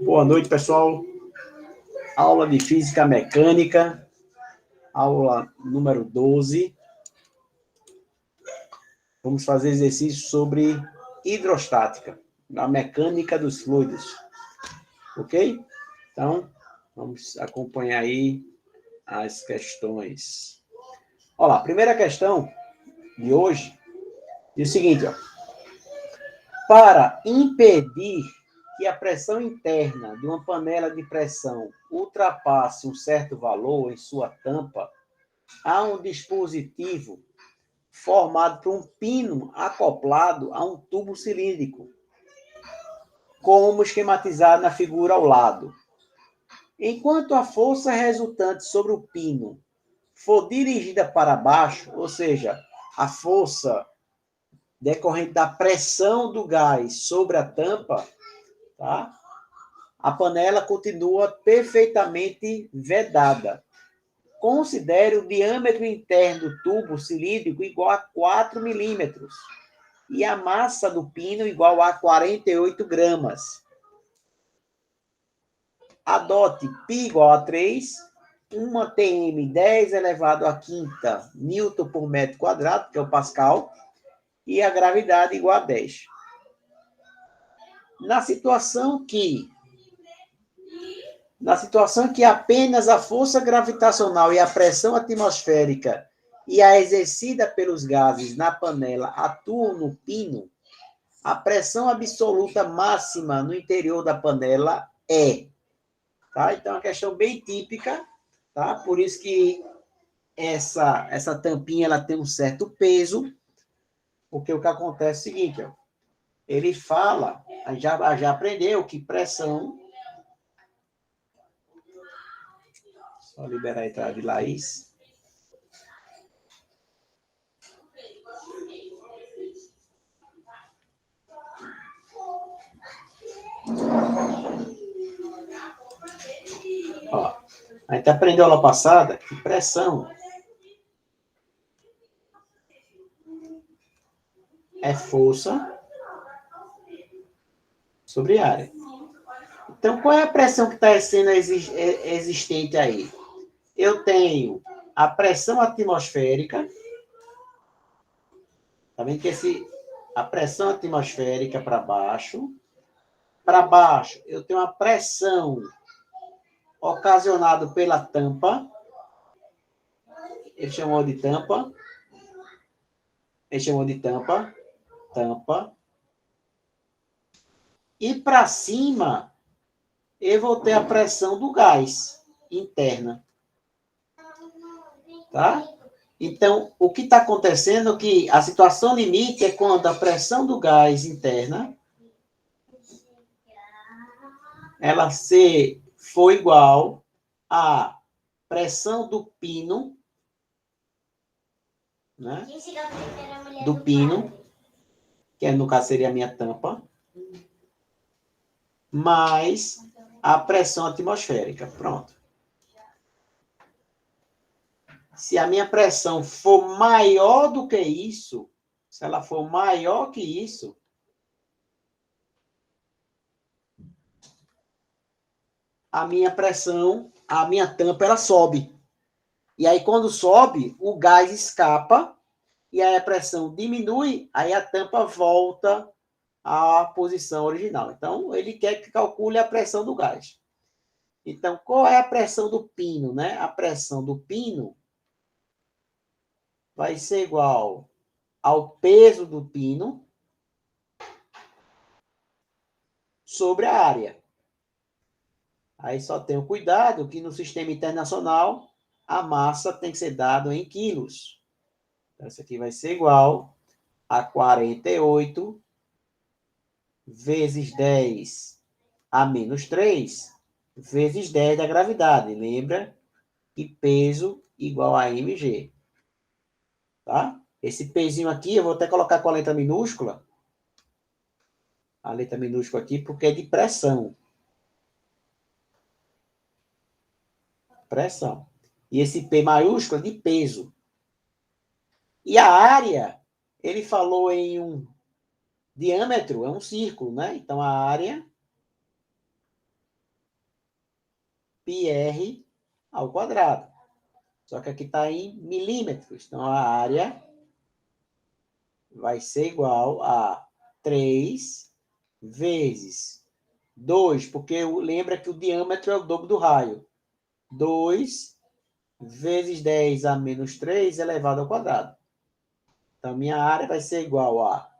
Boa noite, pessoal. Aula de Física Mecânica, aula número 12. Vamos fazer exercício sobre hidrostática, a mecânica dos fluidos. Ok? Então, vamos acompanhar aí as questões. Olha lá, a primeira questão de hoje diz o seguinte, ó. Para impedir que a pressão interna de uma panela de pressão ultrapasse um certo valor em sua tampa, há um dispositivo formado por um pino acoplado a um tubo cilíndrico, como esquematizado na figura ao lado. Enquanto a força resultante sobre o pino for dirigida para baixo, ou seja, a força decorrente da pressão do gás sobre a tampa, tá? A panela continua perfeitamente vedada. Considere o diâmetro interno do tubo cilíndrico igual a 4 milímetros e a massa do pino igual a 48 gramas. Adote π igual a 3, uma Tm 10 elevado à quinta Newton por metro quadrado, que é o Pascal, e a gravidade igual a 10. Na situação que apenas a força gravitacional e a pressão atmosférica e a exercida pelos gases na panela atuam no pino, a pressão absoluta máxima no interior da panela é. Tá? Então, é uma questão bem típica, tá? Por isso que essa tampinha ela tem um certo peso, porque o que acontece é o seguinte, ó, ele fala, já aprendeu que pressão... Só liberar a entrada de Laís. Ó, a gente aprendeu aula passada que pressão é força sobre área. Então, qual é a pressão que está sendo existente aí? Eu tenho a pressão atmosférica. Tá vendo que a pressão atmosférica para baixo. Para baixo, eu tenho a pressão ocasionada pela tampa. Ele chamou de tampa. Tampa. E para cima, eu vou ter a pressão do gás interna. Tá? Então, o que está acontecendo é que a situação limite é quando a pressão do gás interna ela for igual à pressão do pino, né? Do pino, que no caso seria a minha tampa, mais a pressão atmosférica. Pronto. Se a minha pressão for maior do que isso, se ela for maior que isso, a minha pressão, a minha tampa, ela sobe. E aí, quando sobe, o gás escapa, e aí a pressão diminui, aí a tampa volta à posição original. Então, ele quer que calcule a pressão do gás. Então, qual é a pressão do pino, né? A pressão do pino vai ser igual ao peso do pino sobre a área. Aí só tenho cuidado que no sistema internacional a massa tem que ser dada em quilos. Então, isso aqui vai ser igual a 48 vezes 10 a menos 3 vezes 10 da gravidade. Lembra que peso igual a mg. Tá? Esse pezinho aqui eu vou até colocar com a letra minúscula. A letra minúscula aqui porque é de pressão. Pressão. E esse P maiúsculo é de peso. E a área, ele falou em Diâmetro é um círculo, né? Então, a área πr ao quadrado. Só que aqui está em milímetros. Então, a área vai ser igual a 3 vezes 2, porque lembra que o diâmetro é o dobro do raio. 2 vezes 10 a menos 3 elevado ao quadrado. Então, minha área vai ser igual a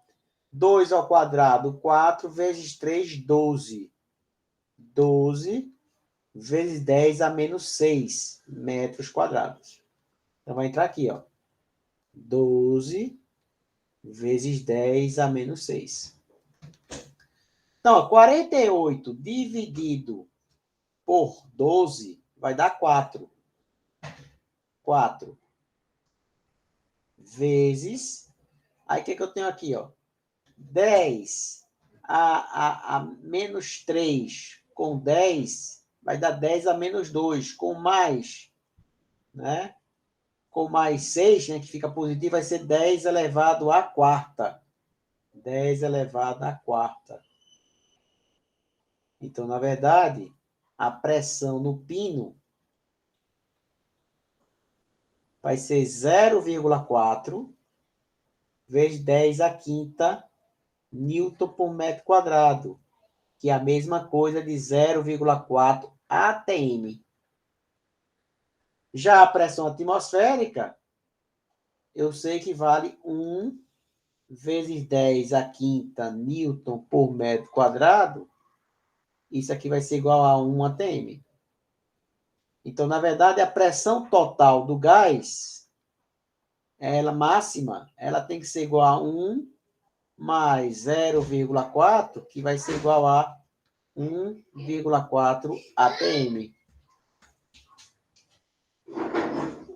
2 ao quadrado, 4 vezes 3, 12. 12 vezes 10 a menos 6 metros quadrados. Então, vai entrar aqui, ó. 12 vezes 10 a menos 6. Então, 48 dividido por 12 vai dar 4. 4 vezes... Aí, o que eu tenho aqui, ó? 10 a menos 3 com 10 vai dar 10 a menos 2. Com mais, né? Com mais 6, né, que fica positivo, vai ser 10 elevado à quarta. 10 elevado à quarta. Então, na verdade, a pressão no pino vai ser 0,4 vezes 10 à quinta Newton por metro quadrado, que é a mesma coisa de 0,4 atm. Já a pressão atmosférica, eu sei que vale 1 vezes 10 à quinta Newton por metro quadrado. Isso aqui vai ser igual a 1 atm. Então, na verdade, a pressão total do gás, ela máxima, ela tem que ser igual a 1 mais 0,4, que vai ser igual a 1,4 atm.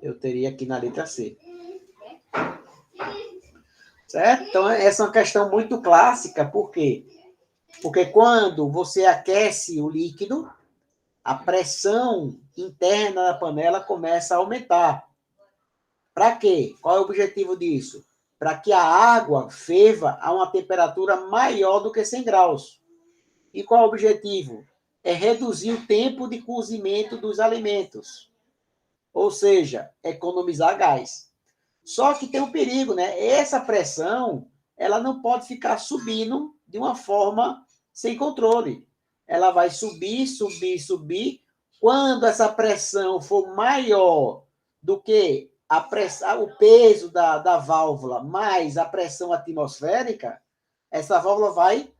Eu teria aqui na letra C. Certo? Então, essa é uma questão muito clássica. Por quê? Porque quando você aquece o líquido, a pressão interna da panela começa a aumentar. Para quê? Qual é o objetivo disso? Para que a água ferva a uma temperatura maior do que 100 graus. E qual é o objetivo? É reduzir o tempo de cozimento dos alimentos. Ou seja, economizar gás. Só que tem um perigo, né? Essa pressão, ela não pode ficar subindo de uma forma sem controle. Ela vai subir, subir, subir. Quando essa pressão for maior do que o peso da válvula mais a pressão atmosférica, essa válvula vai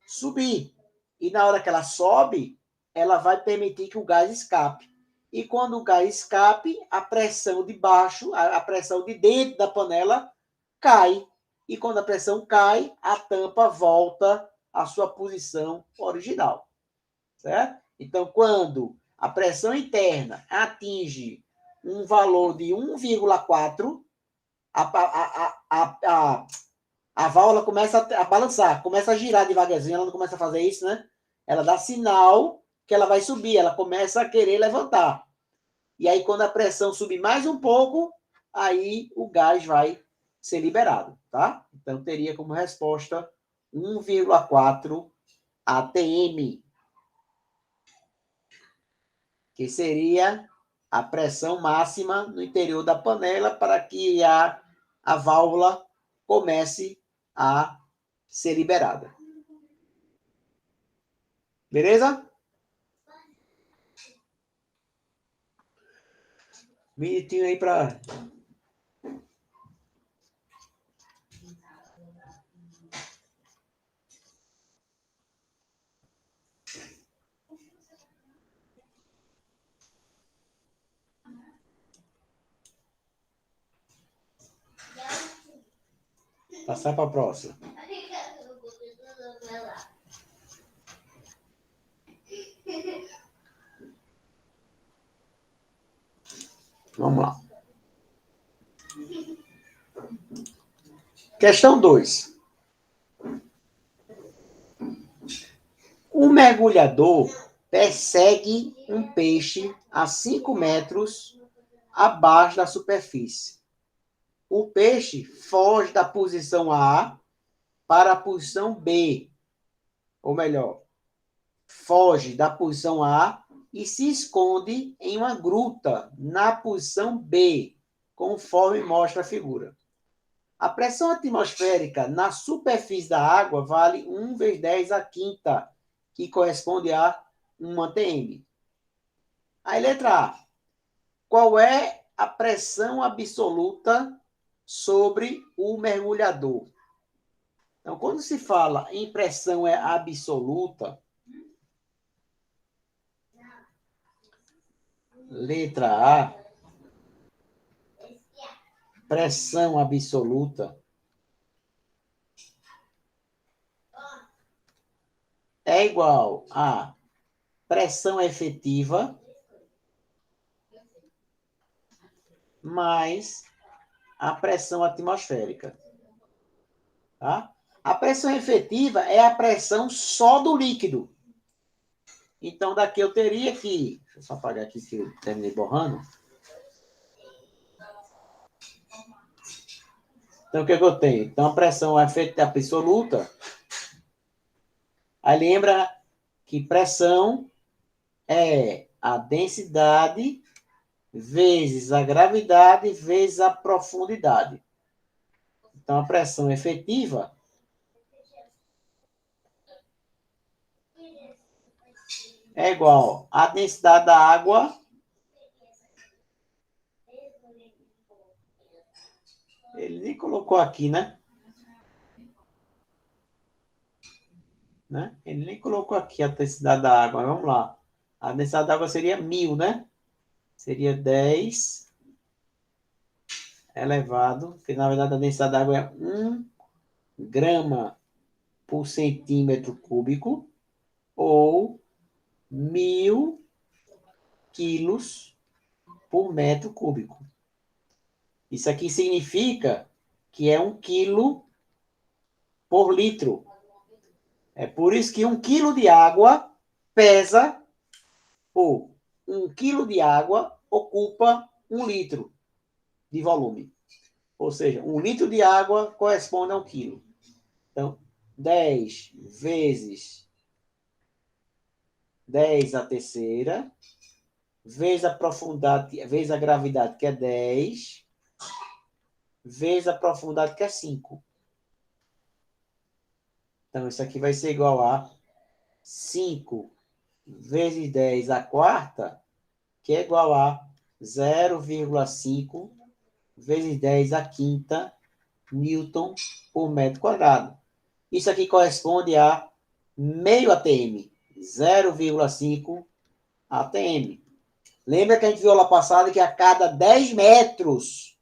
subir. E na hora que ela sobe, ela vai permitir que o gás escape. E quando o gás escape, a pressão de baixo, a pressão de dentro da panela cai. E quando a pressão cai, a tampa volta à sua posição original. Certo? Então, quando a pressão interna atinge um valor de 1,4, a válvula começa a balançar, começa a girar devagarzinho, ela não começa a fazer isso, né? Ela dá sinal que ela vai subir, ela começa a querer levantar. E aí, quando a pressão subir mais um pouco, aí o gás vai ser liberado, tá? Então, teria como resposta 1,4 atm, que seria a pressão máxima no interior da panela para que a válvula comece a ser liberada. Beleza? Minutinho aí para... passar para a próxima. Vamos lá. Questão 2. Um mergulhador persegue um peixe a 5 metros abaixo da superfície. O peixe foge da posição A para a posição B, ou melhor, foge da posição A e se esconde em uma gruta na posição B, conforme mostra a figura. A pressão atmosférica na superfície da água vale 1 vezes 10 a quinta, que corresponde a 1 atm. Aí, letra A. Qual é a pressão absoluta sobre o mergulhador? Então, quando se fala em pressão absoluta, letra A, pressão absoluta é igual a pressão efetiva mais a pressão atmosférica. Tá? A pressão efetiva é a pressão só do líquido. Então, daqui eu teria que... Deixa eu só apagar aqui que eu terminei borrando. Então, o que eu tenho? Então, a pressão efetiva absoluta. Aí lembra que pressão é a densidade vezes a gravidade vezes a profundidade. Então, a pressão efetiva é igual à densidade da água ele nem colocou aqui, né? Ele nem colocou aqui a densidade da água. Vamos lá. A densidade da água seria 1000, né? Seria 10 elevado, que na verdade a densidade da água é 1 grama por centímetro cúbico, ou 1000 quilos por metro cúbico. Isso aqui significa que é 1 quilo por litro. É por isso que 1 quilo de água pesa, ou 1 quilo de água ocupa 1 litro de volume. Ou seja, 1 litro de água corresponde a 1 quilo. Então, 10 vezes 10 a terceira, vezes a profundidade, vezes a gravidade, que é 10, vezes a profundidade, que é 5. Então, isso aqui vai ser igual a 5 vezes 10 a quarta, que é igual a 0,5 vezes 10 a quinta Newton por metro quadrado. Isso aqui corresponde a meio atm, 0,5 atm. Lembra que a gente viu lá passada que a cada 10 metros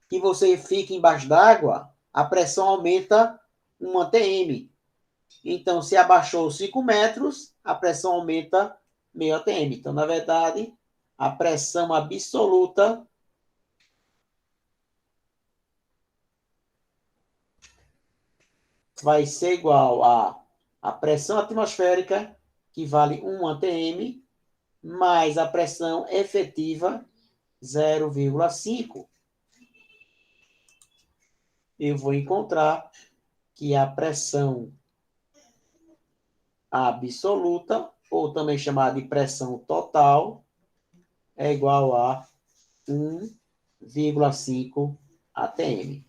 que você fica embaixo d'água, a pressão aumenta 1 atm. Então, se abaixou 5 metros, a pressão aumenta meio atm. Então, na verdade, a pressão absoluta vai ser igual a pressão atmosférica, que vale 1 atm, mais a pressão efetiva, 0,5. Eu vou encontrar que a pressão absoluta, ou também chamada de pressão total, é igual a 1,5 atm.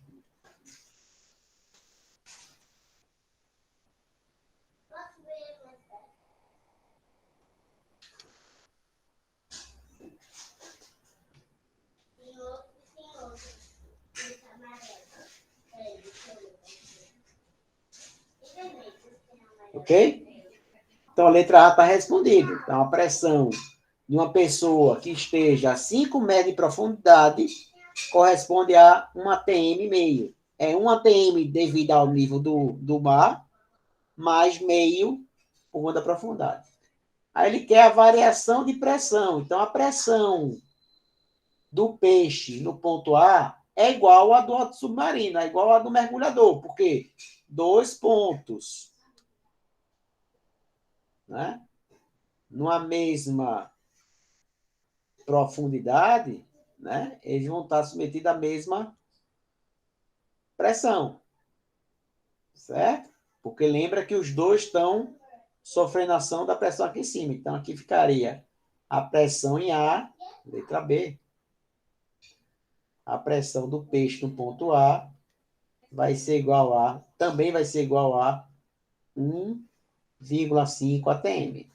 Ok? Então, a letra A está respondida. Então, a pressão de uma pessoa que esteja a 5 metros de profundidade corresponde a 1 atm meio. É 1 atm devido ao nível do mar, mais meio por conta da profundidade. Aí ele quer a variação de pressão. Então, a pressão do peixe no ponto A é igual a do submarino, é igual a do mergulhador. Por quê? 2 pontos, né? Numa mesma profundidade, né? Eles vão estar submetidos à mesma pressão. certo? Porque lembra que os dois estão sofrendo ação da pressão aqui em cima. Então, aqui ficaria a pressão em A, letra B. A pressão do peixe no ponto A vai ser igual a, também vai ser igual a 1,5 atm.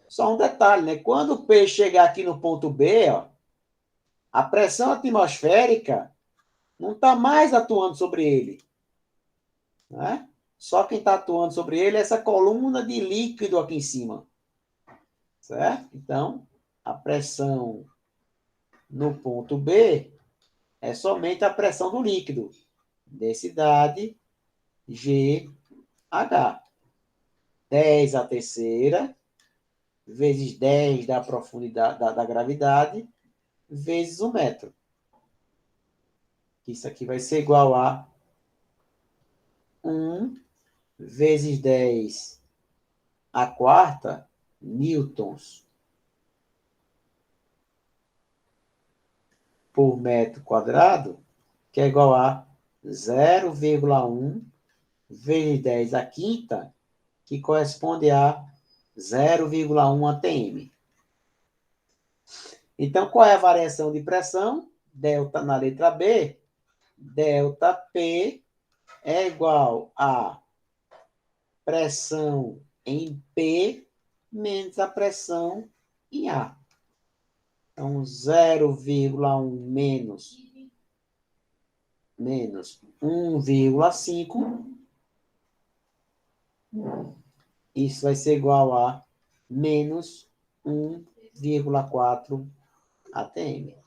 Só um detalhe, né? Quando o peixe chegar aqui no ponto B, ó, a pressão atmosférica não está mais atuando sobre ele, né? Só quem está atuando sobre ele é essa coluna de líquido aqui em cima, certo? Então, a pressão no ponto B é somente a pressão do líquido, densidade GH. 10 a terceira, vezes 10 da profundidade da gravidade, vezes o metro. Isso aqui vai ser igual a 1 vezes 10 a quarta newtons por metro quadrado, que é igual a 0,1 vezes 10 a quinta, que corresponde a 0,1 atm. Então, qual é a variação de pressão? Delta na letra B. Delta P é igual a pressão em P menos a pressão em A. Então, 0,1 menos 1,5. Isso vai ser igual a menos 1,4 atm.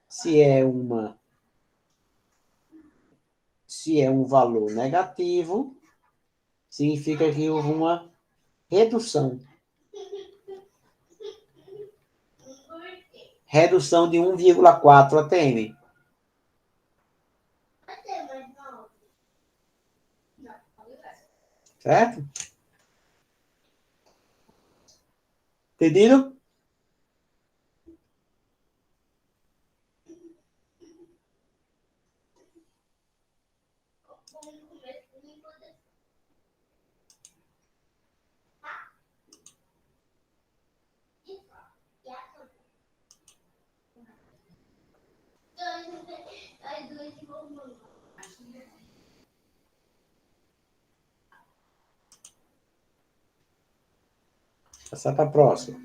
Se é um valor negativo, significa que houve uma redução. Redução de 1,4 atm. Certo? Entendido? Passar para a próxima.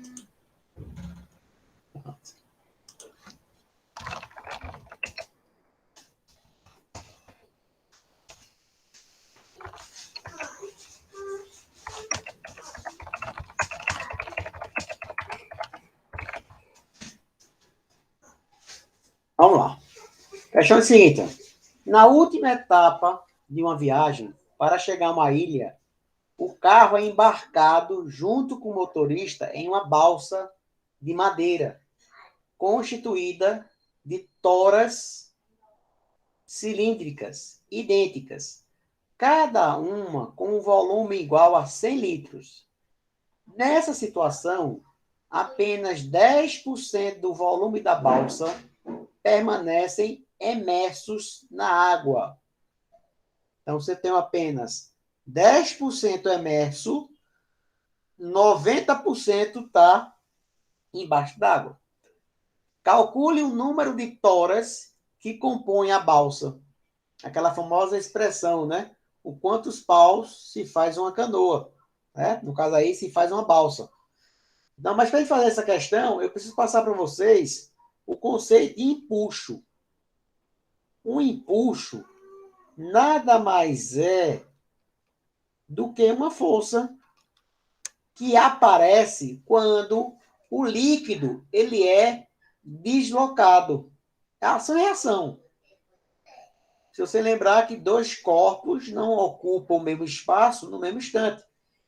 Vamos lá. Questão é a seguinte. Na última etapa de uma viagem, para chegar a uma ilha, o carro é embarcado junto com o motorista em uma balsa de madeira, constituída de toras cilíndricas idênticas, cada uma com um volume igual a 100 litros. Nessa situação, apenas 10% do volume da balsa permanecem imersos na água. Então, você tem apenas 10% imerso, 90% está embaixo d'água. Calcule o número de toras que compõem a balsa. Aquela famosa expressão, né? O quantos paus se faz uma canoa. Né? No caso aí, se faz uma balsa. Não, mas para gente fazer essa questão, eu preciso passar para vocês o conceito de empuxo. Um empuxo nada mais é do que uma força que aparece quando o líquido ele é deslocado. É ação e reação. Se você lembrar que dois corpos não ocupam o mesmo espaço no mesmo instante.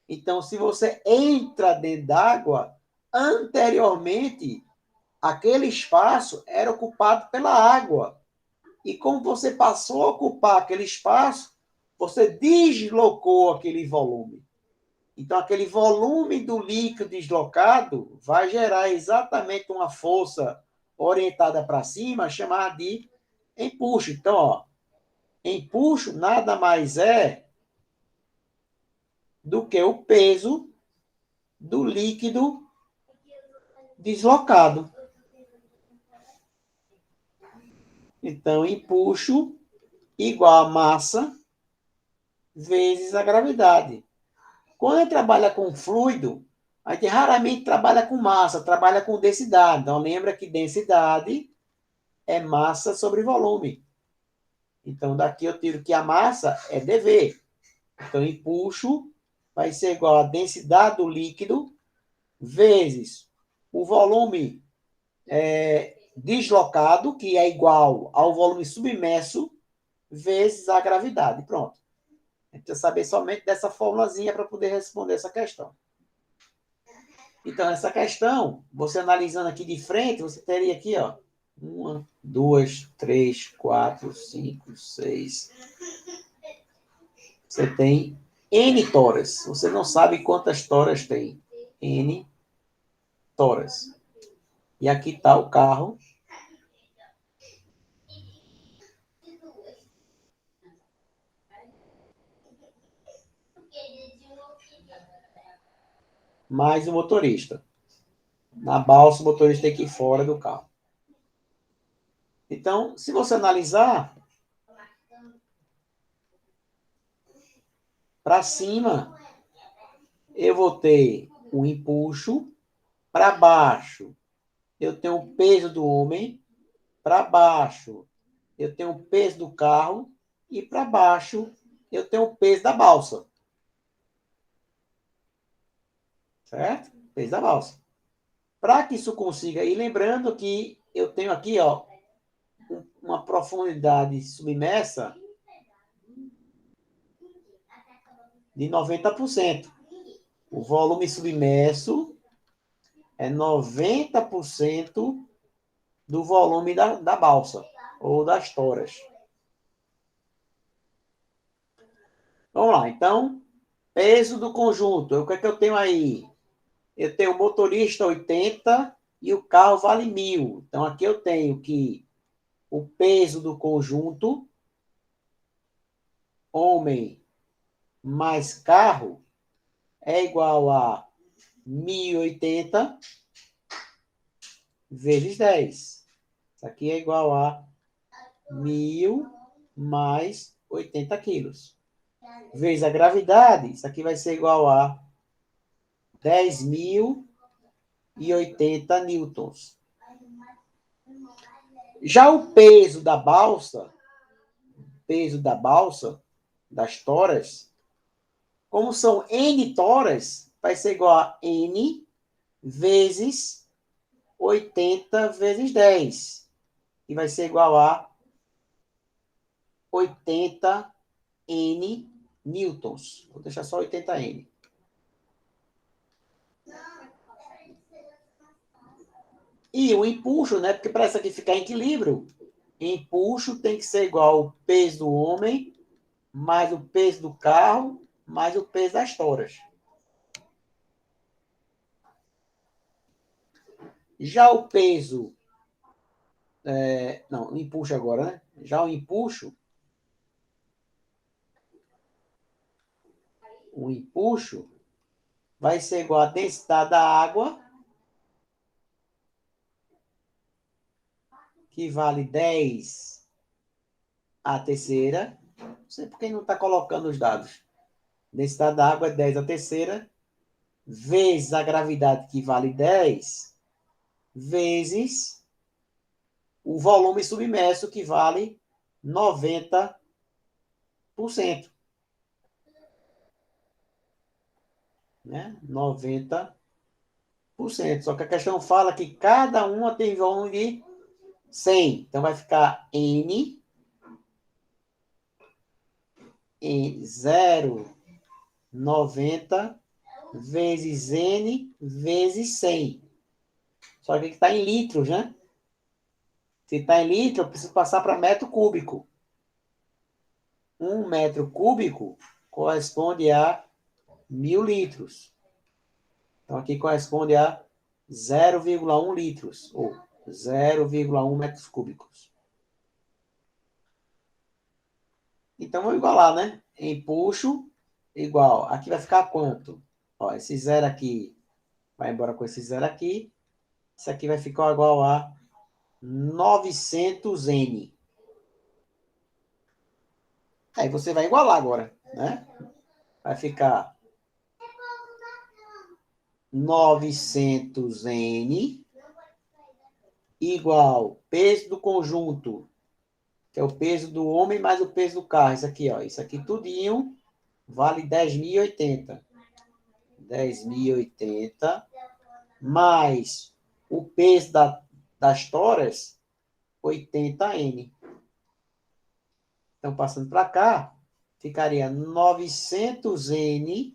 Então, se você entra dentro d'água, anteriormente, aquele espaço era ocupado pela água. E como você passou a ocupar aquele espaço, você deslocou aquele volume. Então, aquele volume do líquido deslocado vai gerar exatamente uma força orientada para cima, chamada de empuxo. Então, ó, empuxo nada mais é do que o peso do líquido deslocado. Então, empuxo igual a massa vezes a gravidade. Quando a gente trabalha com fluido, a gente raramente trabalha com massa, trabalha com densidade. Então, lembra que densidade é massa sobre volume. Então, daqui eu tiro que a massa é dV. Então, empuxo vai ser igual a densidade do líquido vezes o volume deslocado, que é igual ao volume submerso, vezes a gravidade. Pronto. A gente precisa saber somente dessa formulazinha para poder responder essa questão. Então, essa questão, você analisando aqui de frente, você teria aqui, ó, 1, 2, 3, 4, 5, 6. Você tem N toras. Você não sabe quantas toras tem. N toras. E aqui está o carro. Mais o motorista. Na balsa, o motorista tem que ir fora do carro. Então, se você analisar, para cima, eu vou ter o empuxo. Para baixo, eu tenho o peso do homem. Para baixo, eu tenho o peso do carro. E para baixo, eu tenho o peso da balsa. Certo? Peso da balsa. Para que isso consiga, e lembrando que eu tenho aqui, ó, uma profundidade submersa de 90%. O volume submerso é 90% do volume da balsa, ou das toras. Vamos lá, então, peso do conjunto. O que é que eu tenho aí? Eu tenho o motorista 80 e o carro vale 1.000. Então, aqui eu tenho que o peso do conjunto, homem mais carro, é igual a 1.080 vezes 10. Isso aqui é igual a 1.000 mais 80 quilos. Vezes a gravidade, isso aqui vai ser igual a 10.080 newtons. Já o peso da balsa, das toras, como são N toras, vai ser igual a N vezes 80 vezes 10. E vai ser igual a 80 N newtons. Vou deixar só 80 N. E o empuxo, né? Porque para isso aqui ficar em equilíbrio, empuxo tem que ser igual ao peso do homem, mais o peso do carro, mais o peso das toras. Já o peso... não, o empuxo agora, né? Já o empuxo vai ser igual à densidade da água, que vale 10 a terceira. Não sei por que não está colocando os dados. Densidade da água é 10 a terceira, vezes a gravidade, que vale 10, vezes o volume submerso, que vale 90%. Né? 90%. Só que a questão fala que cada uma tem volume de 100. Então, vai ficar N em 0,90 vezes N vezes 100. Só que aqui está em litros, né? Se está em litro, eu preciso passar para metro cúbico. 1 metro cúbico corresponde a 1000 litros. Então, aqui corresponde a 0,1 litros, ou 0,1 metros cúbicos. Então, vamos igualar, né? Empuxo igual. Aqui vai ficar quanto? Ó, esse zero aqui vai embora com esse zero aqui. Isso aqui vai ficar igual a 900N. Aí você vai igualar agora, né? Vai ficar 900N igual peso do conjunto, que é o peso do homem mais o peso do carro. Isso aqui, ó. Isso aqui tudinho vale 10.080. 10.080 mais o peso das toras, 80N. Então, passando para cá, ficaria 900N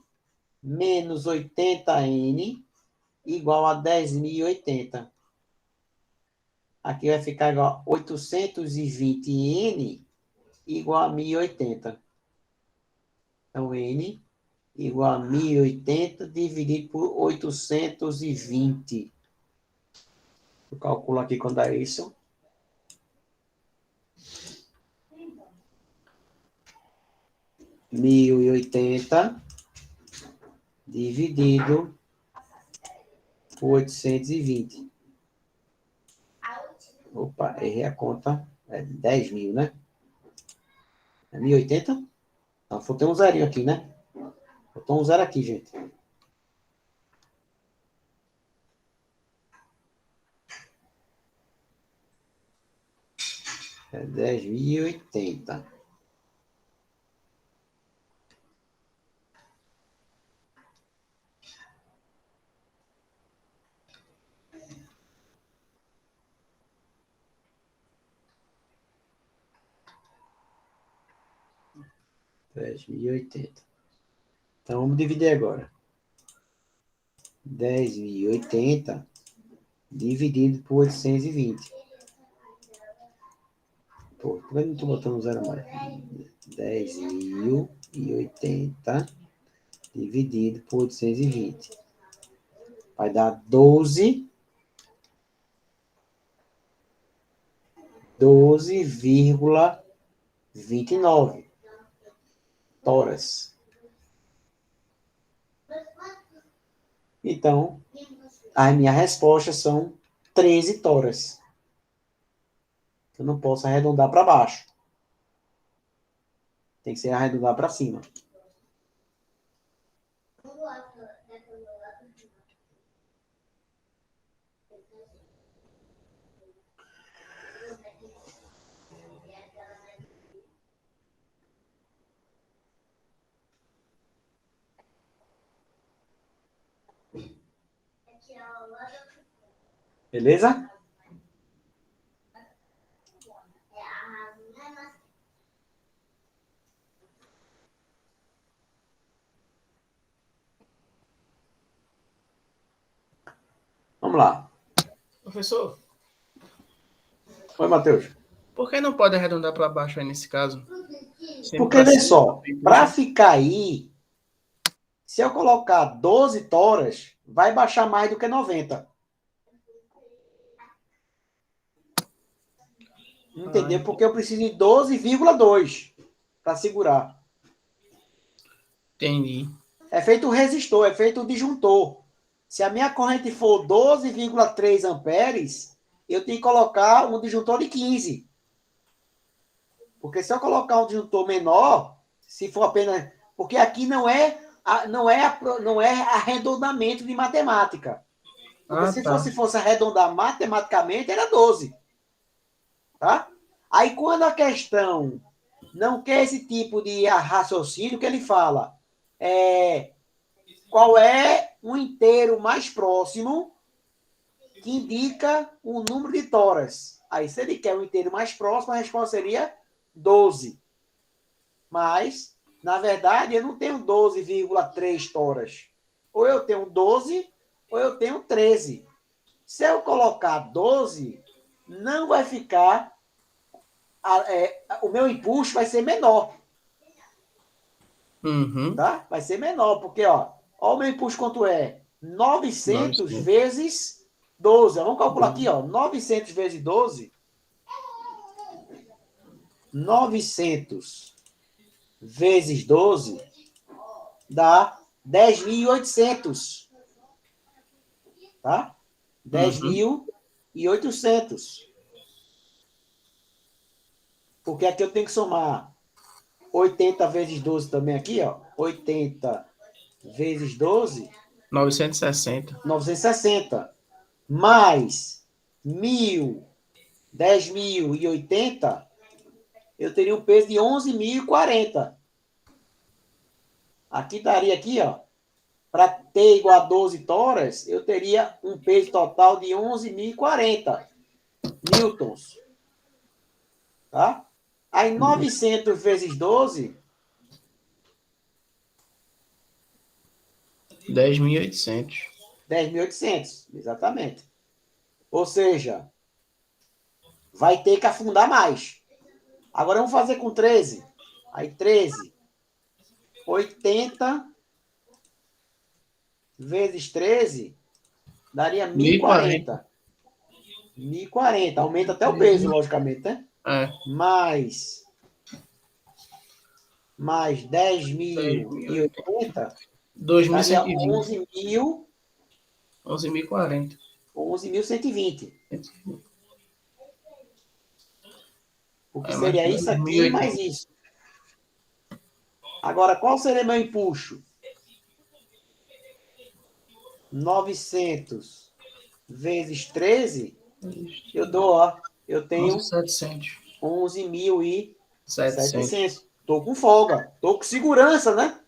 menos 80N igual a 10.080. Aqui vai ficar igual a 820N igual a 1.080. Então, N igual a 1.080 dividido por 820. Eu calculo aqui quando é isso. 1.080 dividido por 820. Opa, errei a conta. É 10.000, né? É 1.080? Não, faltou um zerinho aqui, né? Faltou um zero aqui, gente. É 10.080. Então, vamos dividir agora. 10.080 dividido por 820. Pô, por que eu não estou botando zero mais? 10.080 dividido por 820. Vai dar 12,29 toras. Então, a minha resposta são 13 toras. Eu não posso arredondar para baixo. Tem que ser arredondar para cima. Beleza? Vamos lá. Professor, Oi, Matheus. por que não pode arredondar para baixo aí nesse caso? Sempre Porque, pra vê cima, só, sempre para puxa. ficar aí, se eu colocar 12 toras, vai baixar mais do que 90. Entendeu? Porque eu preciso de 12,2 para segurar. Entendi. É feito o resistor, é feito o disjuntor. Se a minha corrente for 12,3 amperes, eu tenho que colocar um disjuntor de 15. Porque se eu colocar um disjuntor menor, se for apenas... Porque aqui não é arredondamento de matemática. Porque se Tá. fosse arredondar matematicamente, era 12. Tá? Aí quando a questão não quer esse tipo de raciocínio, que ele fala qual é o inteiro mais próximo que indica o número de toras. Aí, se ele quer o inteiro mais próximo, a resposta seria 12. Mas, na verdade, eu não tenho 12,3 toras. Ou eu tenho 12, ou eu tenho 13. Se eu colocar 12, não vai ficar... o meu impulso vai ser menor. Uhum. Tá? Vai ser menor, porque, ó o meu impulso quanto é? 900 900. vezes 12. Vamos calcular aqui, ó. 900 vezes 12. 900 vezes 12 dá 10.800. Tá? dez Uhum. mil e oitocentos. Porque aqui eu tenho que somar 80 vezes 12 também aqui, ó. 80 vezes 12, 960. 960. Mais 1.000, 10.080, eu teria um peso de 11.040. Aqui daria aqui, ó, para ter igual a 12 toras, eu teria um peso total de 11.040 newtons. Tá? Aí 900 vezes 12, 10.800. 10.800, exatamente. Ou seja, vai ter que afundar mais. Agora vamos fazer com 13. Aí 13, 80 vezes 13 daria 1040. 1.040. 1.040. Aumenta até o peso, 10.000. logicamente, né? É. Mais 10.080. 10.080 daria 2.120. 11.040. 11.120. O que É mais seria isso aqui mais 2.080. isso. Agora, qual seria meu empuxo? 900 vezes 13, eu dou, ó, eu tenho 11.700. 700. 11.700. Tô com folga, tô com segurança, né?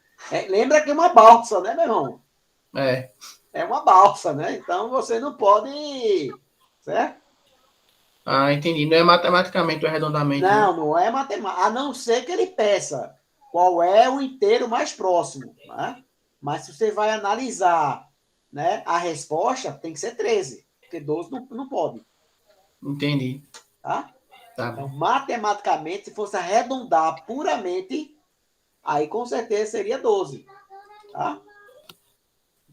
Lembra que é uma balsa, né, meu irmão? É. É uma balsa, né? Então você não pode, certo? Ah, entendi. Não é matematicamente o arredondamento, né? Não é matemática, a não ser que ele peça qual é o inteiro mais próximo, né? Mas se você vai analisar, né, a resposta, tem que ser 13, porque 12 não pode, Entendi. tá? Tá Então, bom. matematicamente, se fosse arredondar puramente, aí com certeza seria 12, tá?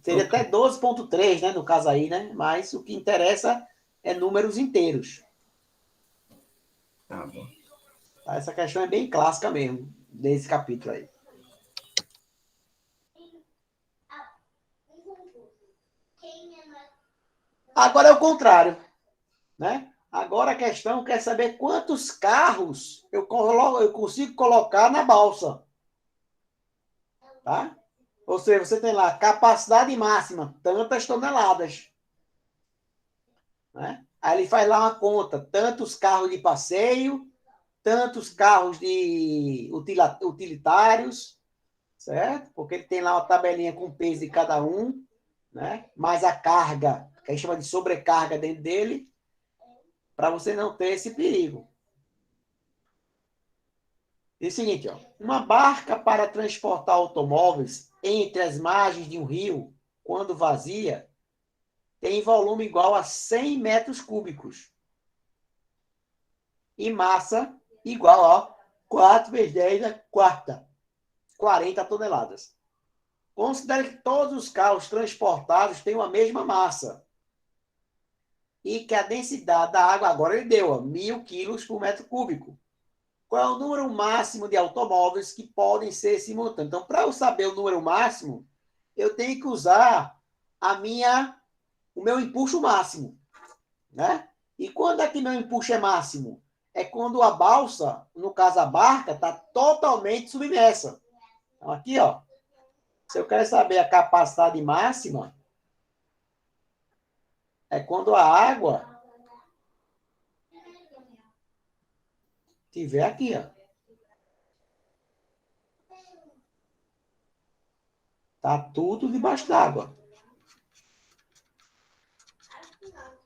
Seria Ok. até 12,3, né, no caso aí, né? Mas o que interessa é números inteiros. Tá bom. Tá? Essa questão é bem clássica mesmo, desse capítulo aí. Agora é o contrário, né? Agora a questão quer saber quantos carros eu consigo colocar na balsa, tá? Ou seja, você tem lá capacidade máxima, tantas toneladas, né? Aí ele faz lá uma conta, tantos carros de passeio, tantos carros de utilitários, certo? Porque ele tem lá uma tabelinha com o peso de cada um, né? Mais a carga, que a gente chama de sobrecarga dentro dele, para você não ter esse perigo. É o seguinte, ó, uma barca para transportar automóveis entre as margens de um rio, quando vazia, tem volume igual a 100 metros cúbicos e massa igual a 4 vezes 10 a quarta, 40 toneladas. Considere que todos os carros transportados têm a mesma massa e que a densidade da água, agora ele deu, 1.000 quilos por metro cúbico. Qual é o número máximo de automóveis que podem ser simultâneos? Então, para eu saber o número máximo, eu tenho que usar o meu impulso máximo, né? E quando é que meu impulso é máximo? É quando a balsa, no caso a barca, está totalmente submersa. Então, aqui, ó, se eu quero saber a capacidade máxima, é quando a água estiver aqui, ó. Tá tudo debaixo d'água.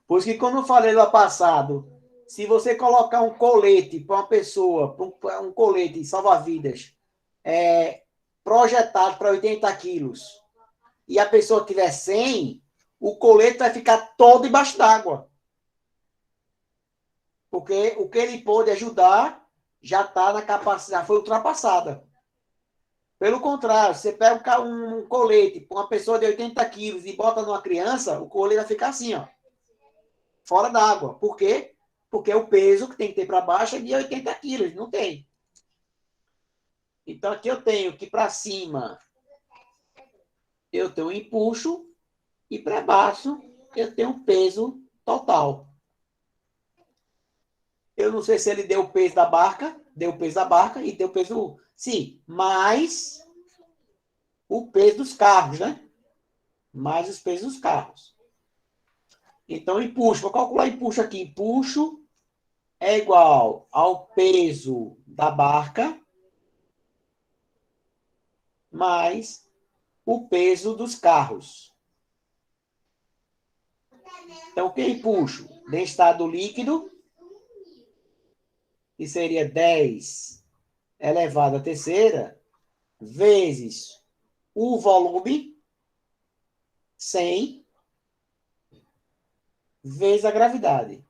Por isso que quando eu falei lá passado, se você colocar um colete para uma pessoa, um colete salva-vidas, projetado para 80 quilos, e a pessoa tiver 100, o colete vai ficar todo debaixo d'água. Porque o que ele pode ajudar já está na capacidade, já foi ultrapassada. Pelo contrário, você pega um colete para uma pessoa de 80 quilos e bota numa criança, o colete vai ficar assim, ó, fora d'água. Por quê? Porque o peso que tem que ter para baixo é de 80 quilos, não tem. Então, aqui eu tenho que para cima eu tenho um empuxo e para baixo eu tenho um peso total. Eu não sei se ele deu o peso da barca, deu o peso da barca e deu o peso... Sim, mais o peso dos carros, né? Mais os pesos dos carros. Então, empuxo. Vou calcular empuxo aqui. Empuxo é igual ao peso da barca mais o peso dos carros. Então, o que é empuxo? Densidade do líquido, que seria 10 elevado à terceira, vezes o volume, 100, vezes a gravidade.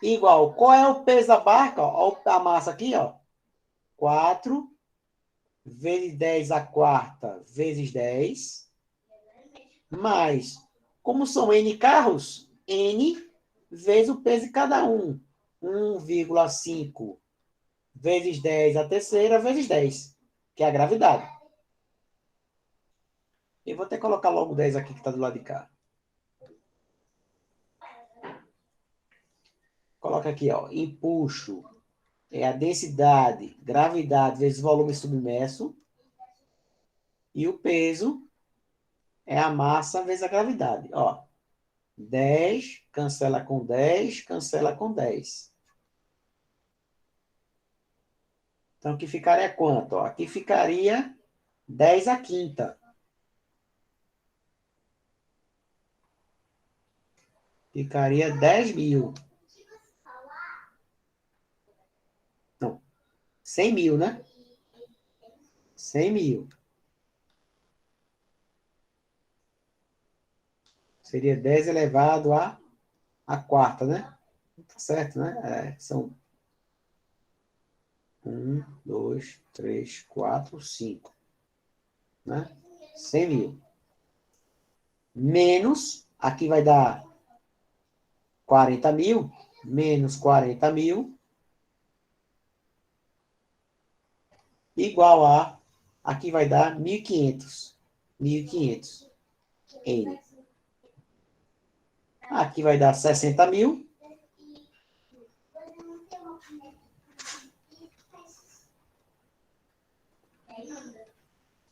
Igual, qual é o peso da barca? Ó, a massa aqui, ó. 4 vezes 10 a quarta vezes 10, mais, como são N carros, N vezes o peso de cada um. 1,5 vezes 10 a terceira vezes 10, que é a gravidade. Eu vou até colocar logo 10 aqui que está do lado de cá. Coloca aqui, ó, empuxo é a densidade, gravidade vezes volume submerso, e o peso é a massa vezes a gravidade. Ó, 10, cancela com 10, cancela com 10. Então, aqui ficaria quanto? Ó, aqui ficaria 10 a quinta. Ficaria 10 mil. Não, 100 mil, né? 100 mil. Seria 10 elevado a quarta, né? Tá certo, né? São 1, 2, 3, 4, 5. Né? 100 mil. Menos, aqui vai dar 40 mil, menos 40 mil, igual a, aqui vai dar 1.500. 1.500. N. Aqui vai dar 60 mil.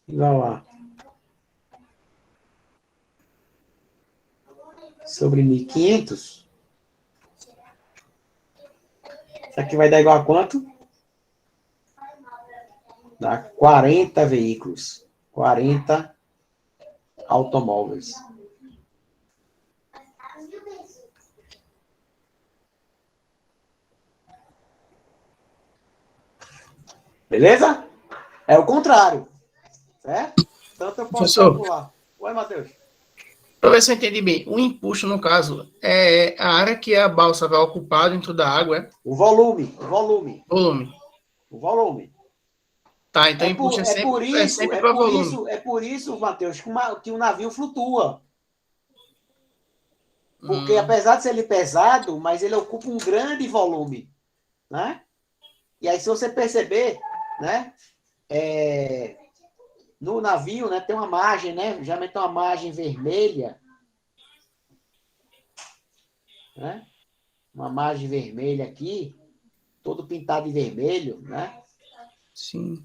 Igual a sobre 1.500. Isso aqui vai dar igual a quanto? Dá 40 veículos. 40 automóveis. Beleza? É o contrário. Certo? Tanto eu posso calcular. Oi, Matheus. Para ver se eu entendi bem, o empuxo, no caso, é a área que a balsa vai ocupar dentro da água, é? O volume. O volume. Volume. O volume. Tá, então empuxo é sempre para volume. É por isso, Matheus, que o navio flutua. Porque apesar de ser ele pesado, mas ele ocupa um grande volume. Né? E aí, se você perceber, né? No navio, né, tem uma margem, né? Geralmente tem uma margem vermelha. Né? Uma margem vermelha aqui, todo pintado de vermelho, né? Sim.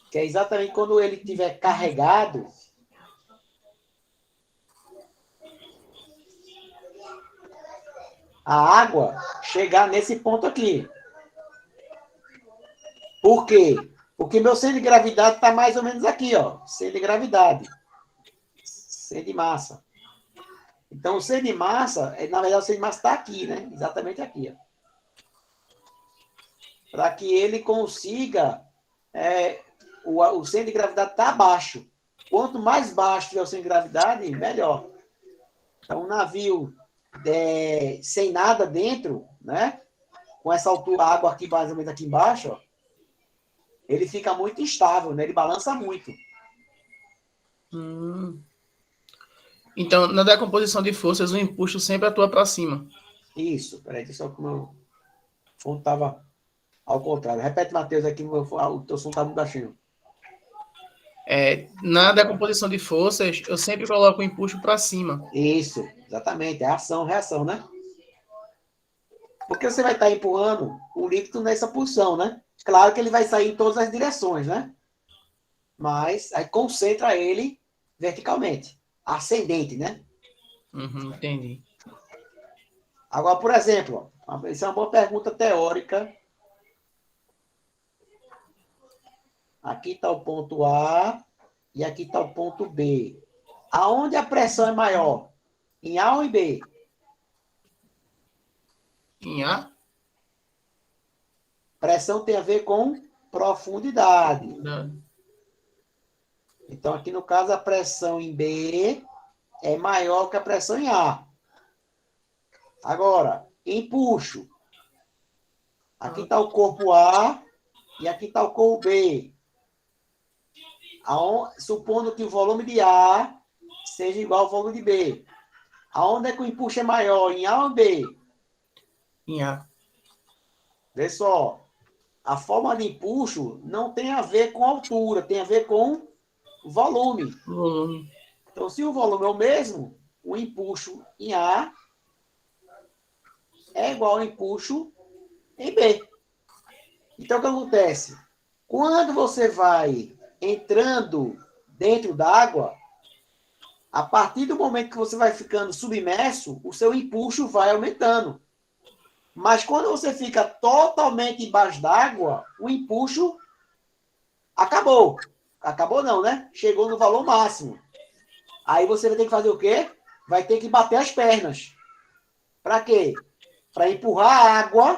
Que é exatamente quando ele estiver carregado, a água chegar nesse ponto aqui. Por quê? Porque meu centro de gravidade está mais ou menos aqui, ó. Centro de gravidade. Centro de massa. Então, o centro de massa, na verdade, o centro de massa está aqui, né? Exatamente aqui, ó. Para que ele consiga... o centro de gravidade está abaixo. Quanto mais baixo tiver o centro de gravidade, melhor. Então, um navio sem nada dentro, né? Com essa altura, a água aqui, mais ou menos aqui embaixo, ó. ele fica muito instável, né? Ele balança muito. Então, na decomposição de forças, o empuxo sempre atua para cima. Isso, peraí, só que o meu som estava ao contrário. Repete, Matheus, aqui, o teu som está muito baixinho. Na decomposição de forças, eu sempre coloco o empuxo para cima. Isso, exatamente. É ação, reação, né? Porque você vai estar empurrando o líquido nessa posição, né? Claro que ele vai sair em todas as direções, né? Mas aí concentra ele verticalmente, ascendente, né? Entendi. Agora, por exemplo, isso é uma boa pergunta teórica. Aqui está o ponto A e aqui está o ponto B. Aonde a pressão é maior? Em A ou em B? Em A? Pressão tem a ver com profundidade. Não. Então, aqui no caso, a pressão em B é maior que a pressão em A. Agora, empuxo. Aqui está o corpo A e aqui está o corpo B. Supondo que o volume de A seja igual ao volume de B. Aonde é que o empuxo é maior? Em A ou em B? Em A. Vê só. A forma de empuxo não tem a ver com altura, tem a ver com volume. Volume. Então, se o volume é o mesmo, o empuxo em A é igual ao empuxo em B. Então, o que acontece? Quando você vai entrando dentro d'água, a partir do momento que você vai ficando submerso, o seu empuxo vai aumentando. Mas quando você fica totalmente embaixo d'água, o empuxo acabou. Acabou não, né? Chegou no valor máximo. Aí você vai ter que fazer o quê? Vai ter que bater as pernas. Para quê? Para empurrar a água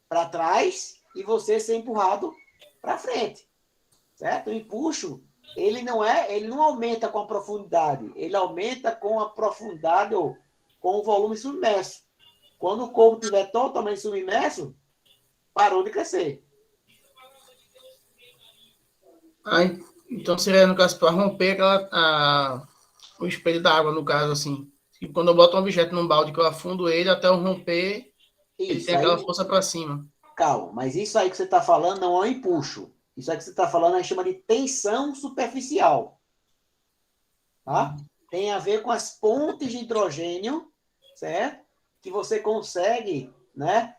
para trás e você ser empurrado para frente. Certo? O empuxo, ele não aumenta com a profundidade, ele aumenta com a profundidade ou com o volume submerso. Quando o corpo estiver totalmente submerso, parou de crescer. Então seria, no caso, para romper o espelho da água, no caso, assim. E quando eu boto um objeto num balde que eu afundo ele, até eu romper, ele tem aquela força para cima. Calma, mas isso aí que você está falando não é um empuxo. Isso aí que você está falando a gente chama de tensão superficial. Tá? Tem a ver com as pontes de hidrogênio, certo? Que você consegue, né?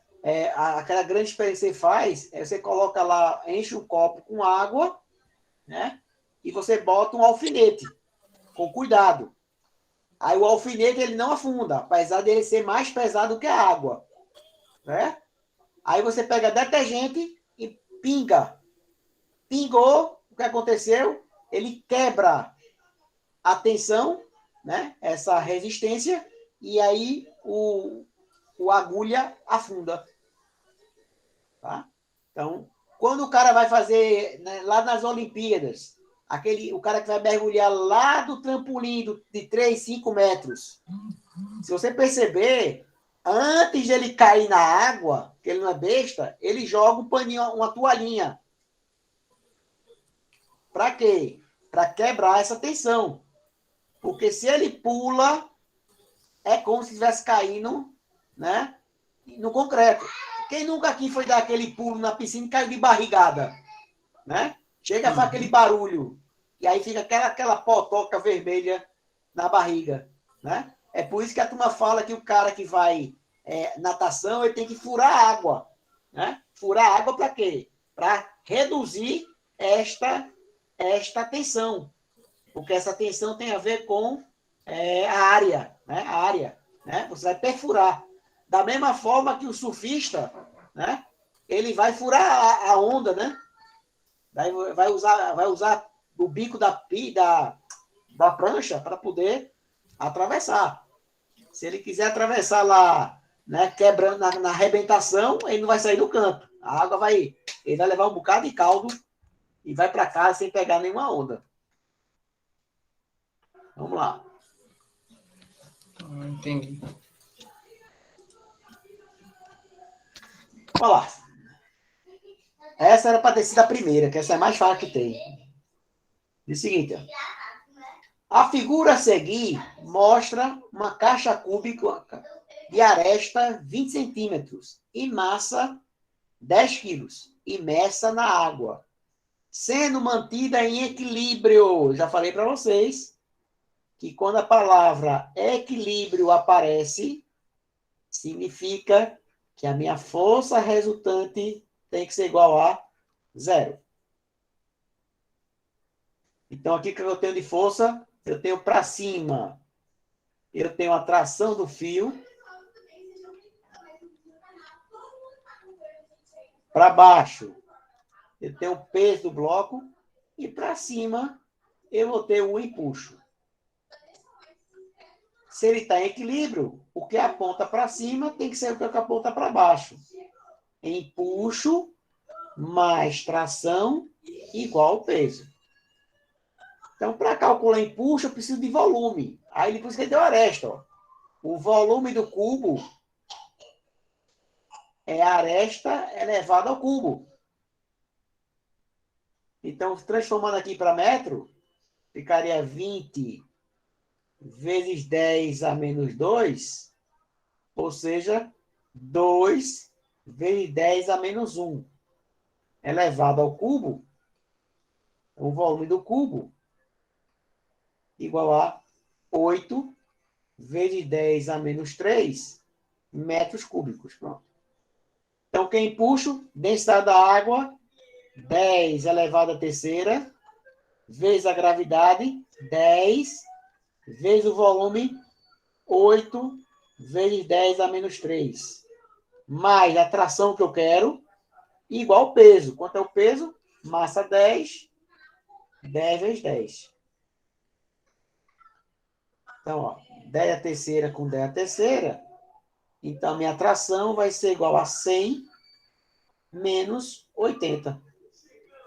Aquela grande experiência que você faz, você coloca lá, enche um copo com água, né? E você bota um alfinete, com cuidado. Aí o alfinete ele não afunda, apesar dele ser mais pesado que a água, né? Aí você pega detergente e pinga. Pingou, o que aconteceu? Ele quebra a tensão, né? Essa resistência, e aí o agulha afunda. Tá? Então, quando o cara vai fazer, né, lá nas Olimpíadas, o cara que vai mergulhar lá do trampolim de 3, 5 metros, se você perceber, antes de ele cair na água, que ele não é besta, ele joga um paninho, uma toalhinha. Para quê? Para quebrar essa tensão. Porque se ele pula, é como se estivesse caindo, né, no concreto. Quem nunca aqui foi dar aquele pulo na piscina e caiu de barrigada, né? Chega a fazer aquele barulho. E aí fica aquela potoca vermelha na barriga, né? É por isso que a turma fala que o cara que vai natação, ele tem que furar água, né? Furar água para quê? Para reduzir esta tensão. Porque essa tensão tem a ver com a área, né? A área, né? Você vai perfurar. Da mesma forma que o surfista, né? Ele vai furar a onda, né? Vai usar o bico da prancha para poder atravessar. Se ele quiser atravessar lá, né, quebrando na arrebentação, ele não vai sair do canto. A água ele vai levar um bocado de caldo e vai para casa sem pegar nenhuma onda. Vamos lá. Entendi. Olha lá. Essa era para ter sido a primeira, que essa é a mais fácil que tem. Diz o seguinte, ó. A figura a seguir mostra uma caixa cúbica de aresta 20 centímetros e massa 10 quilos, imersa na água, sendo mantida em equilíbrio. Já falei para vocês que quando a palavra equilíbrio aparece, significa que a minha força resultante tem que ser igual a zero. Então, aqui que eu tenho de força, eu tenho para cima, eu tenho a tração do fio. Para baixo, eu tenho o peso do bloco. E para cima, eu vou ter o empuxo. Se ele está em equilíbrio, o que aponta para cima tem que ser o que aponta para baixo. Empuxo mais tração igual ao peso. Então, para calcular empuxo, eu preciso de volume. Aí depois que deu a aresta. Ó. O volume do cubo é a aresta elevada ao cubo. Então, transformando aqui para metro, ficaria 20 vezes 10 a menos 2, ou seja, 2 vezes 10 a menos 1, elevado ao cubo, o volume do cubo, igual a 8 vezes 10 a menos 3 metros cúbicos. Pronto. Então, quem puxa? Densidade da água, 10 elevado à terceira, vezes a gravidade, 10, vezes o volume, 8 vezes 10 a menos 3. Mais a tração que eu quero, igual ao peso. Quanto é o peso? Massa 10, 10 vezes 10. Então, ó, 10 a terceira com 10 a terceira. Então, minha tração vai ser igual a 100 menos 80.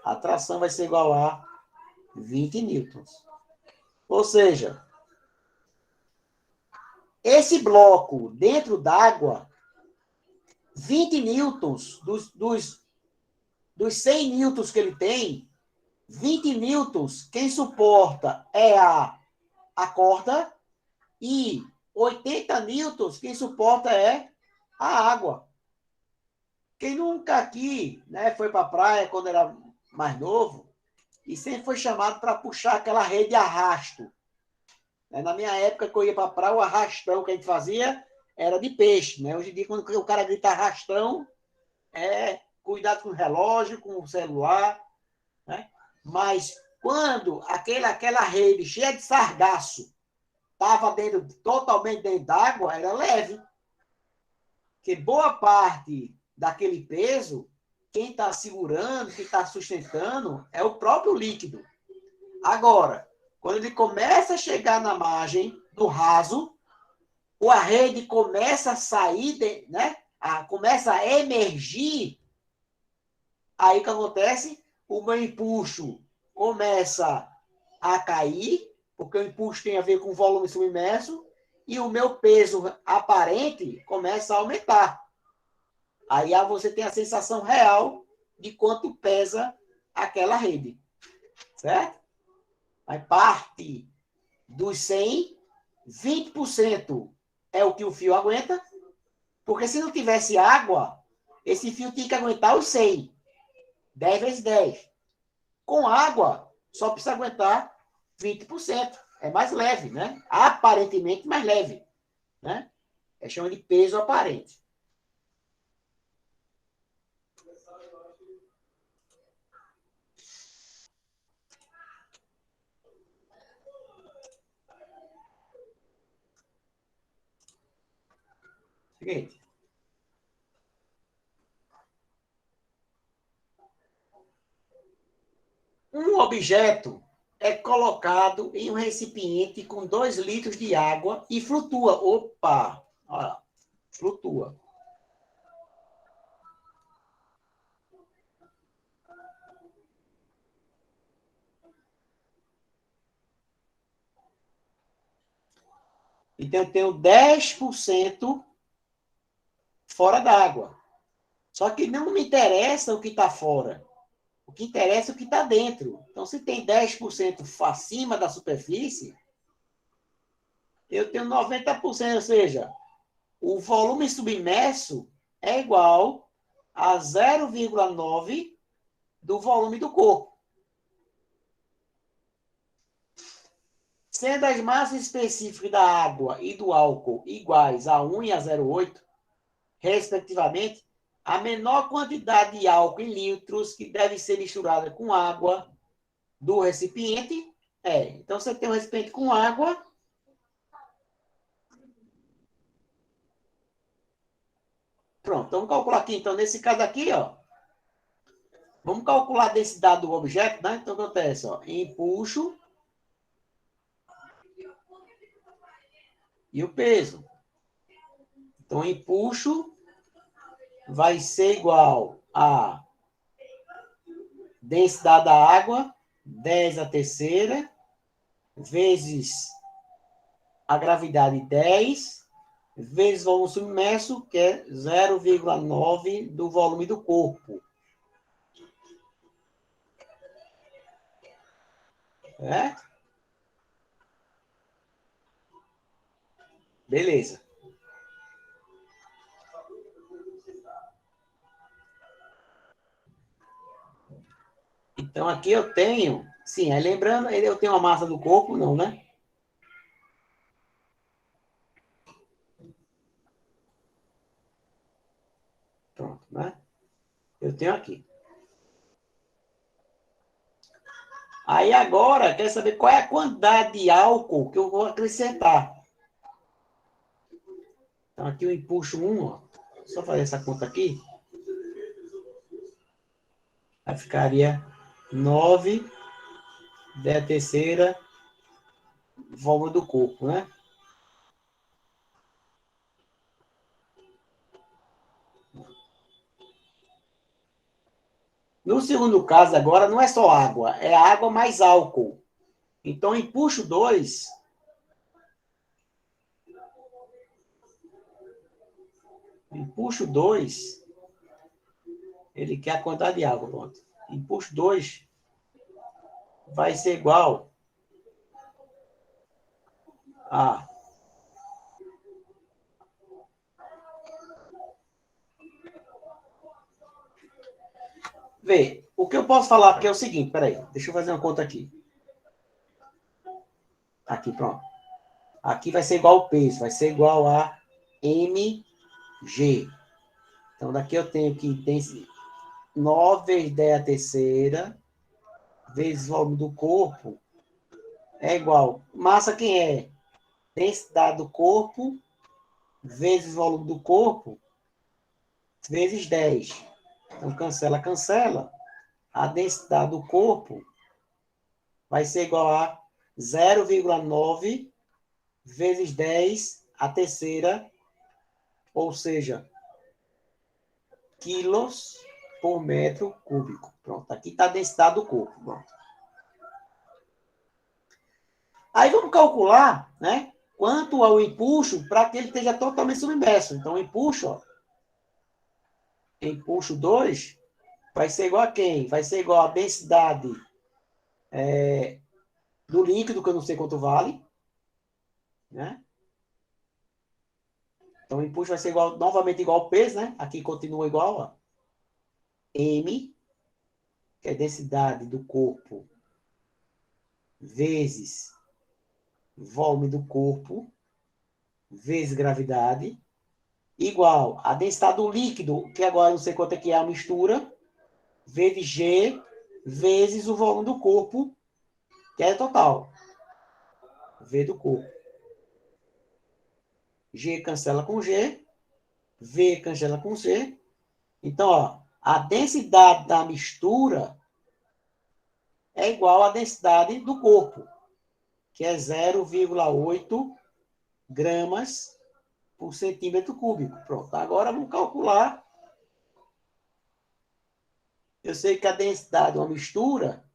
A tração vai ser igual a 20 newtons. Ou seja, esse bloco dentro d'água, 20 newtons dos 100 newtons que ele tem, 20 newtons, quem suporta é a corda e 80 newtons, quem suporta é a água. Quem nunca aqui, né, foi para a praia quando era mais novo e sempre foi chamado para puxar aquela rede arrasto. Na minha época, que eu ia para a praia, o arrastão que a gente fazia era de peixe. Né? Hoje em dia, quando o cara grita arrastão, cuidado com o relógio, com o celular. Né? Mas quando aquela rede cheia de sargaço estava totalmente dentro d'água, era leve. Porque boa parte daquele peso, quem está segurando, quem está sustentando, é o próprio líquido. Agora, quando ele começa a chegar na margem, no raso, a rede começa a sair, né? Começa a emergir. Aí o que acontece? O meu empuxo começa a cair, porque o empuxo tem a ver com o volume submerso, e o meu peso aparente começa a aumentar. Aí você tem a sensação real de quanto pesa aquela rede. Certo? Aí parte dos 100, 20% é o que o fio aguenta, porque se não tivesse água, esse fio tinha que aguentar os 100. 10 vezes 10. Com água, só precisa aguentar 20%. É mais leve, né? Aparentemente mais leve. Né? É chama de peso aparente. Seguinte. Um objeto é colocado em um recipiente com 2 litros de água e flutua. Opa! Olha, flutua. Então, eu tenho 10% fora d'água. Só que não me interessa o que está fora. O que interessa é o que está dentro. Então, se tem 10% acima da superfície, eu tenho 90%, ou seja, o volume submerso é igual a 0,9 do volume do corpo. Sendo as massas específicas da água e do álcool iguais a 1 e a 0,8, respectivamente, a menor quantidade de álcool em litros que deve ser misturada com água do recipiente é. Então, você tem um recipiente com água. Pronto, vamos calcular aqui. Então, nesse caso aqui, ó, vamos calcular a densidade do objeto, né? Então, acontece, ó, empuxo e o peso. Então, empuxo vai ser igual a densidade da água, 10 a terceira, vezes a gravidade 10, vezes o volume submerso, que é 0,9 do volume do corpo. Certo? Beleza. Então, aqui eu tenho... Sim, aí lembrando, eu tenho a massa do corpo, não, né? Pronto, né? Eu tenho aqui. Aí agora, quer saber qual é a quantidade de álcool que eu vou acrescentar. Então, aqui eu empuxo 1, ó. Só fazer essa conta aqui. Aí ficaria 9, 10 a terceira, volume do corpo, né? No segundo caso, agora, não é só água, é água mais álcool. Então, empuxo 2. Empuxo 2, ele quer a quantidade de água, pronto. Empuxo 2 vai ser igual a... Vê, o que eu posso falar aqui é o seguinte, peraí, deixa eu fazer uma conta aqui. Aqui, pronto. Aqui vai ser igual ao peso, vai ser igual a mg. Então, daqui eu tenho que tem 9 vezes 10 a terceira, vezes o volume do corpo, é igual. Massa quem é? Densidade do corpo, vezes o volume do corpo, vezes 10. Então, cancela, cancela. A densidade do corpo vai ser igual a 0,9 vezes 10 a terceira, ou seja, quilos por metro cúbico. Pronto, aqui está a densidade do corpo. Pronto. Aí vamos calcular, né, quanto ao empuxo para que ele esteja totalmente submerso. Então, o empuxo, ó, empuxo 2 vai ser igual a quem? Vai ser igual a densidade do líquido, que eu não sei quanto vale, né? Então, o empuxo vai ser igual, novamente igual ao peso, né? Aqui continua igual, ó. M, que é a densidade do corpo, vezes volume do corpo, vezes gravidade, igual a densidade do líquido, que agora eu não sei quanto é que é a mistura, vezes G, vezes o volume do corpo, que é total. V do corpo. G cancela com G, V cancela com C. Então, ó, a densidade da mistura é igual à densidade do corpo, que é 0,8 gramas por centímetro cúbico. Pronto, agora vamos calcular. Eu sei que a densidade de uma mistura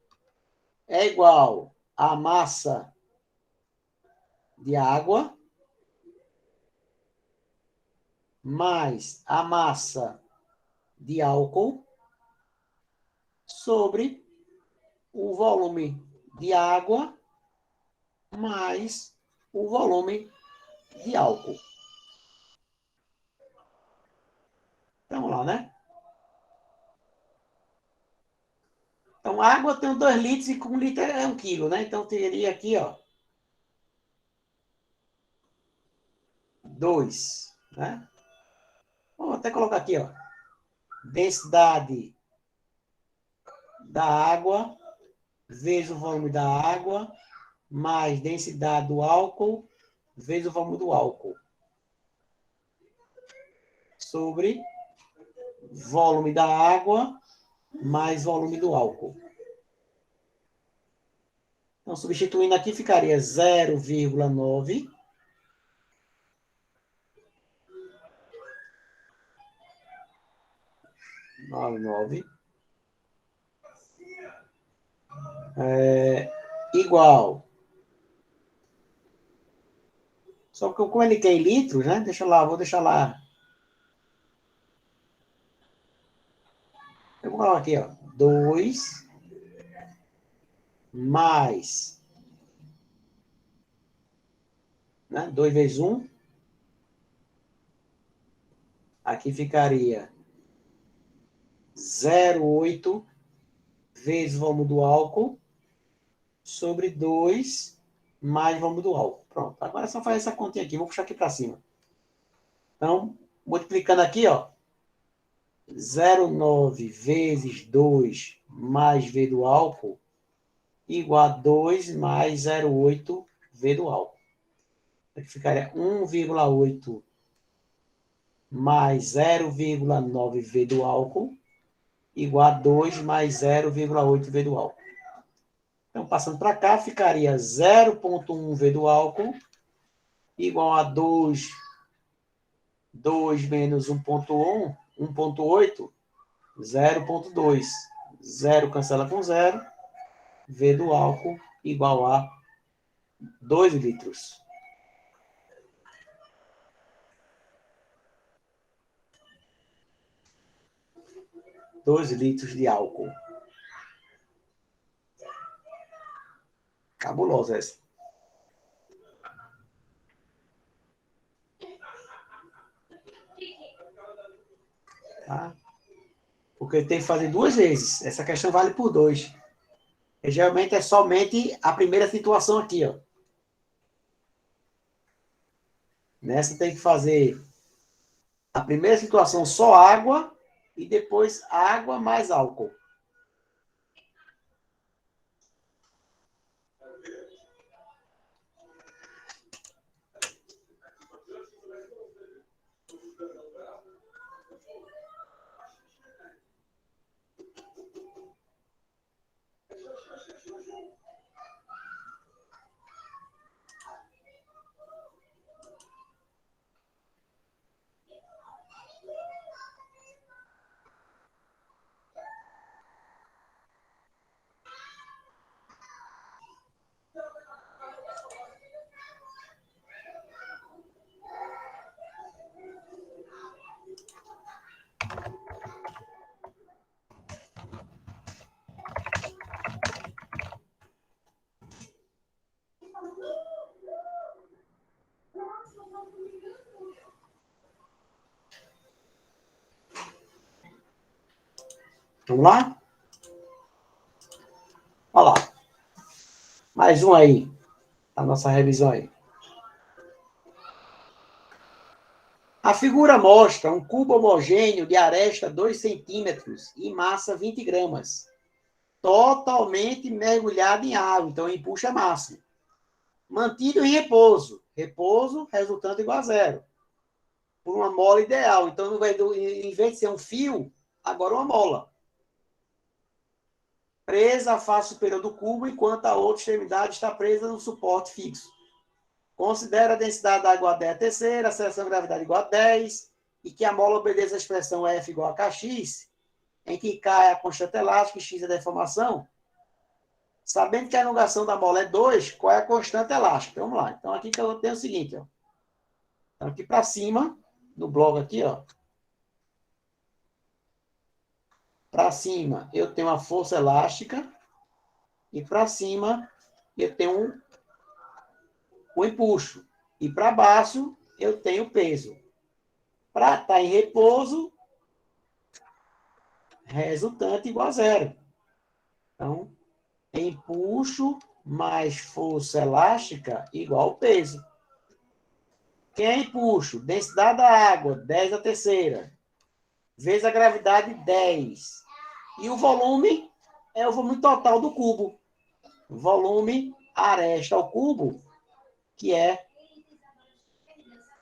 é igual à massa de água mais a massa de álcool sobre o volume de água mais o volume de álcool. Vamos lá, né? Então, a água tem 2 litros e 1 litro é 1 quilo, né? Então, teria aqui, ó, 2, né? Vou até colocar aqui, ó. Densidade da água vezes o volume da água mais densidade do álcool vezes o volume do álcool sobre volume da água mais volume do álcool. Então, substituindo aqui, ficaria 0,9 igual. Só que como ele quer em litros, né? Vou deixar lá. Eu vou colocar aqui, ó. 2 mais, né? 2 vezes 1. Aqui ficaria 0,8 vezes o volume do álcool sobre 2 mais o volume do álcool. Pronto. Agora é só fazer essa continha aqui. Vou puxar aqui para cima. Então, multiplicando aqui, ó. 0,9 vezes 2 mais V do álcool igual a 2 mais 0,8 V do álcool. Aqui ficaria 1,8 mais 0,9 V do álcool igual a 2 mais 0,8 V do álcool. Então, passando para cá, ficaria 0,1 V do álcool igual a 2 menos 1,8, 0,2. 0 cancela com 0. V do álcool igual a 2 litros. Dois litros de álcool. Cabulosa essa. Tá? Porque tem que fazer 2 vezes. Essa questão vale por 2. E geralmente é somente a primeira situação aqui, ó. Nessa tem que fazer a primeira situação só água e depois água mais álcool. Vamos lá? Olha lá. Mais um aí. A nossa revisão aí. A figura mostra um cubo homogêneo de aresta 2 centímetros e massa 20 gramas. Totalmente mergulhado em água. Então, o empuxo é máximo. Mantido em repouso. Repouso resultando igual a 0. Por uma mola ideal. Então, em vez de ser um fio, agora uma mola. Presa à face superior do cubo, enquanto a outra extremidade está presa no suporte fixo. Considera a densidade da água a 10 a terceira, a seleção de gravidade igual a 10, e que a mola obedeça à expressão F igual a Kx, em que K é a constante elástica e X é a deformação. Sabendo que a elongação da mola é 2, qual é a constante elástica? Vamos lá. Então, aqui que eu tenho o seguinte, ó. Então, aqui para cima, no bloco aqui, ó. Para cima, eu tenho a força elástica. E para cima, eu tenho o empuxo. E para baixo, eu tenho o peso. Para estar em repouso, resultante igual a zero. Então, empuxo mais força elástica igual ao peso. Quem é empuxo? Densidade da água, 10 a terceira. Vezes a gravidade, 10. E o volume é o volume total do cubo. Volume aresta ao cubo, que é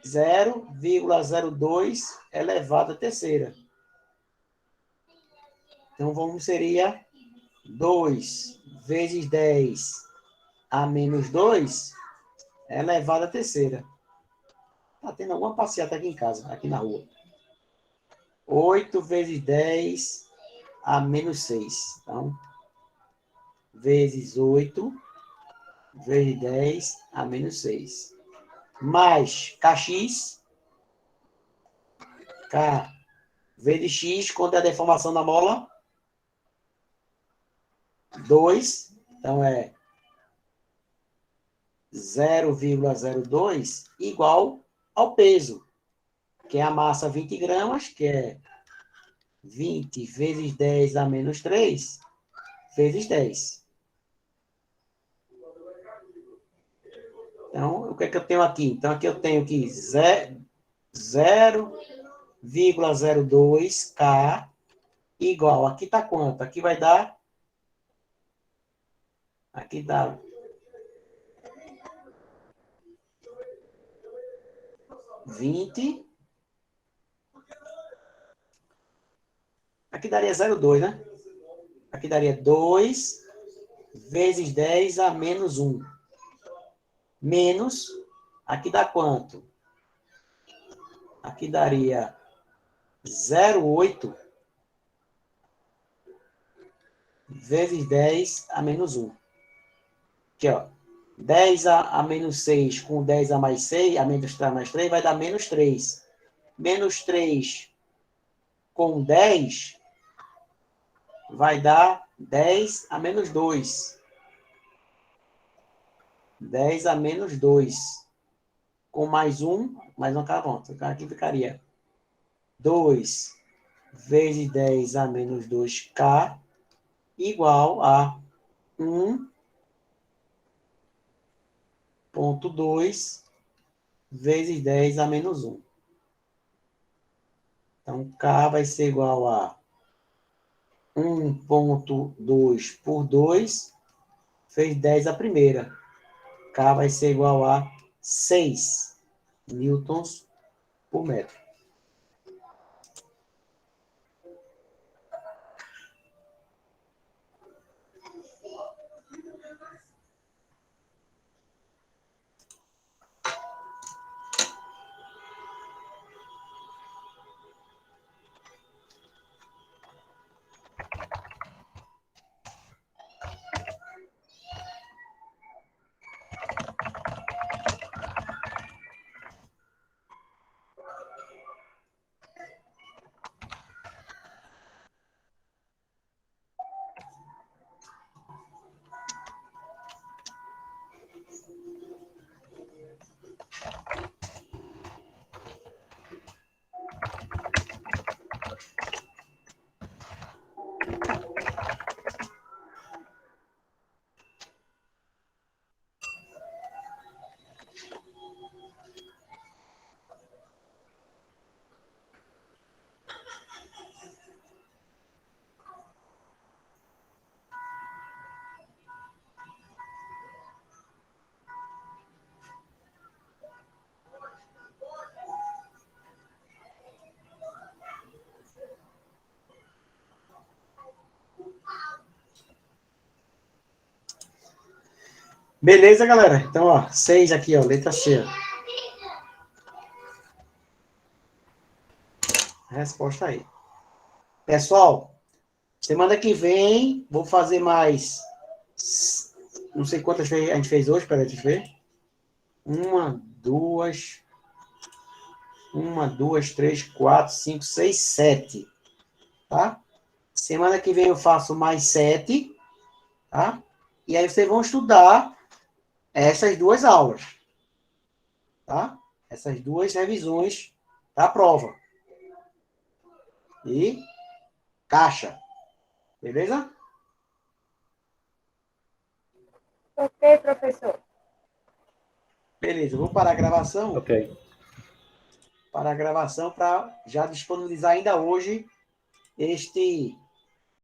0,02 elevado à terceira. Então, o volume seria 2 vezes 10 a menos 2 elevado à terceira. Está tendo alguma passeata aqui em casa, aqui na rua. 8 vezes 10 a menos 6. Então, vezes 8 vezes 10 a menos 6. Mais kx. K vezes x, quanto é a deformação da mola? 2. Então, é 0,02 igual ao peso, que é a massa 20 gramas, que é 20 vezes 10 a menos 3, vezes 10. Então, o que é que eu tenho aqui? Então, aqui eu tenho que 0,02 K igual, aqui está quanto? Aqui vai dar, aqui dá 20. Aqui daria 0,2, né? Aqui daria 2 vezes 10 a menos 1. Menos, aqui dá quanto? Aqui daria 0,8 vezes 10 a menos 1. Aqui, ó. 10 a menos 6 com 10 a mais 6, a menos 3 mais 3, vai dar menos 3. Menos 3 com 10 vai dar 10 a menos 2. 10 a menos 2. Com mais 1, mais uma carta. Aqui ficaria 2 vezes 10 a menos 2K igual a 1,2 vezes 10 a menos 1. Então, K vai ser igual a 1,2 por 2, fez 10 a primeira. K vai ser igual a 6 newtons por metro. Beleza, galera? Então, ó, 6 aqui, ó, letra C. Resposta aí. Pessoal, semana que vem, vou fazer mais. Não sei quantas a gente fez hoje, peraí, deixa eu ver. Uma, duas, três, quatro, cinco, seis, 7. Tá? Semana que vem eu faço mais 7, tá? E aí vocês vão estudar essas 2 aulas, tá? Essas 2 revisões para a prova. E caixa. Beleza? Ok, professor. Beleza, eu vou parar a gravação. Ok. Para a gravação para já disponibilizar ainda hoje este